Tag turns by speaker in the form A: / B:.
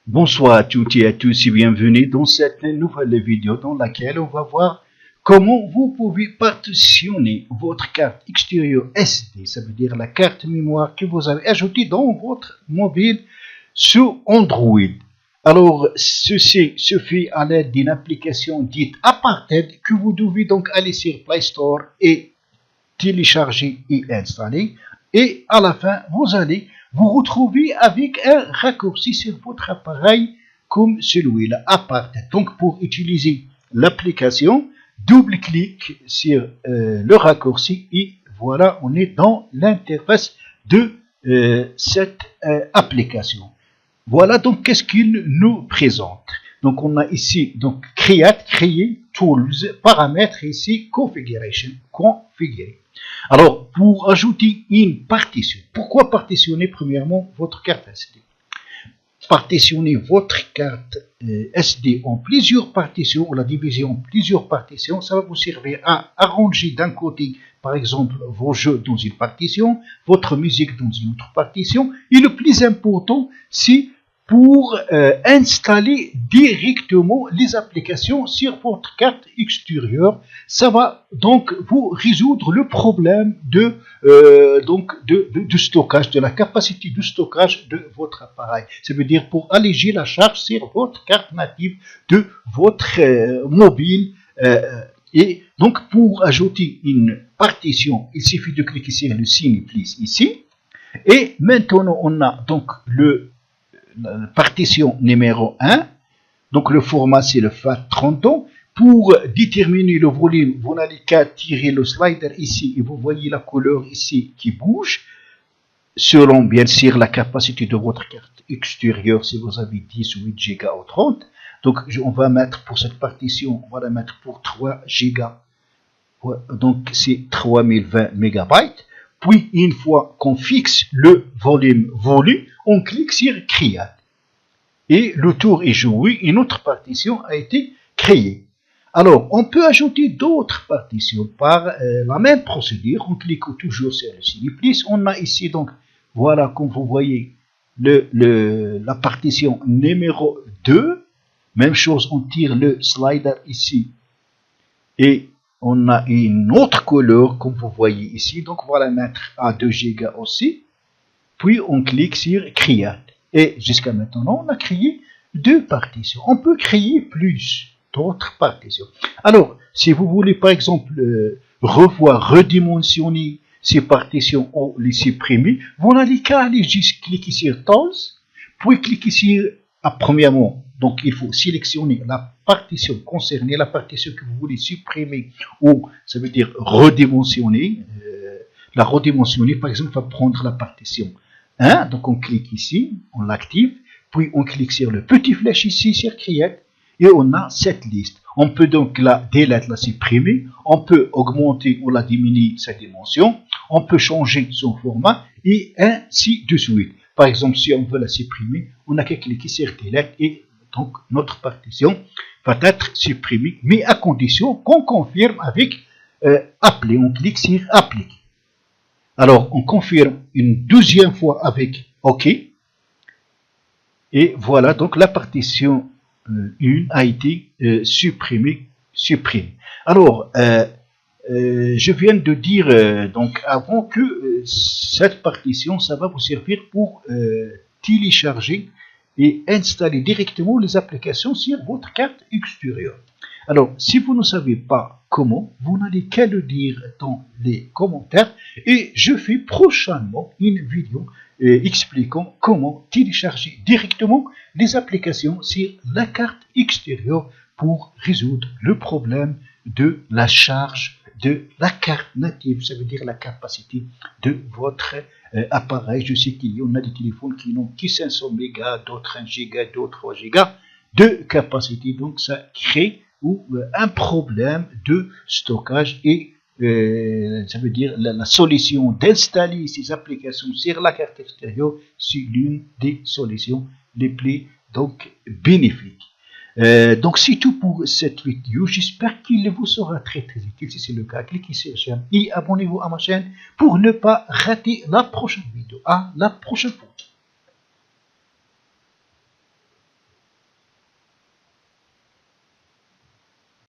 A: Bonsoir à toutes et à tous et bienvenue dans cette nouvelle vidéo dans laquelle on va voir comment vous pouvez partitionner votre carte extérieure SD, ça veut dire la carte mémoire que vous avez ajoutée dans votre mobile sous Android. Alors, ceci se fait à l'aide d'une application dite Aparted que vous devez donc aller sur Play Store et télécharger et installer. Et à la fin, vous allez vous retrouver avec un raccourci sur votre appareil comme celui-là, Aparted. Donc, pour utiliser l'application, double-clic sur le raccourci et voilà, on est dans l'interface de cette application. Voilà donc qu'est-ce qu'il nous présente. Donc on a ici donc Create, créer, Tools, paramètres ici, Configuration, configurer. Alors pour ajouter une partition, pourquoi partitionner premièrement votre carte SD? Partitionner votre carte SD en plusieurs partitions, ou la division en plusieurs partitions, ça va vous servir à arranger d'un côté, par exemple, vos jeux dans une partition, votre musique dans une autre partition, et le plus important, c'est pour installer directement les applications sur votre carte extérieure. Ça va donc vous résoudre le problème de stockage, de la capacité de stockage de votre appareil. Ça veut dire pour alléger la charge sur votre carte native de votre mobile. Et donc pour ajouter une partition, il suffit de cliquer sur le signe plus ici. Et maintenant on a donc la partition numéro 1, donc le format c'est le FAT30. Pour déterminer le volume, vous n'allez qu'à tirer le slider ici et vous voyez la couleur ici qui bouge, selon bien sûr la capacité de votre carte extérieure, si vous avez 10 ou 8 Go ou 30. Donc on va mettre pour cette partition, on va la mettre pour 3 Go, donc c'est 3020 MB. Puis, une fois qu'on fixe le volume voulu, on clique sur Create. Et le tour est joué, une autre partition a été créée. Alors, on peut ajouter d'autres partitions par la même procédure. On clique toujours sur le signe plus. On a ici donc, voilà, comme vous voyez, la partition numéro 2. Même chose, on tire le slider ici. Et on a une autre couleur, comme vous voyez ici. Donc, on va la mettre à 2 Go aussi. Puis, on clique sur Create. Et jusqu'à maintenant, on a créé 2 partitions. On peut créer plus d'autres partitions. Alors, si vous voulez, par exemple, redimensionner ces partitions ou les supprimer, vous n'allez qu'à aller juste cliquer sur Tools, puis cliquer sur, premièrement, donc il faut sélectionner la partition concernée, la partition que vous voulez supprimer, ou ça veut dire redimensionner. La redimensionner, par exemple, va prendre la partition 1, donc on clique ici, on l'active, puis on clique sur le petit flèche ici sur Create, et on a cette liste. On peut donc la delete, la supprimer, on peut augmenter ou la diminuer sa dimension, on peut changer son format, et ainsi de suite. Par exemple, si on veut la supprimer, on n'a qu'à cliquer sur delete, et donc notre partition va être supprimée, mais à condition qu'on confirme avec appliquer. On clique sur appliquer. Alors, on confirme une deuxième fois avec OK. Et voilà, donc la partition 1 a été supprimée. Alors, je viens de dire, donc avant que cette partition, ça va vous servir pour télécharger et installer directement les applications sur votre carte extérieure. Alors, si vous ne savez pas comment, vous n'allez qu'à le dire dans les commentaires et je fais prochainement une vidéo expliquant comment télécharger directement les applications sur la carte extérieure pour résoudre le problème de la charge de la carte native, ça veut dire la capacité de votre appareil. Je sais qu'il y en a des téléphones qui n'ont que 500 mégas, d'autres 1 giga, d'autres 3 gigas de capacité, donc ça crée un problème de stockage et ça veut dire la solution d'installer ces applications sur la carte extérieure, c'est l'une des solutions les plus donc bénéfiques. Donc c'est tout pour cette vidéo, j'espère qu'il vous sera très utile. Si c'est le cas, cliquez sur j'aime et abonnez-vous à ma chaîne pour ne pas rater la prochaine vidéo. À la prochaine fois.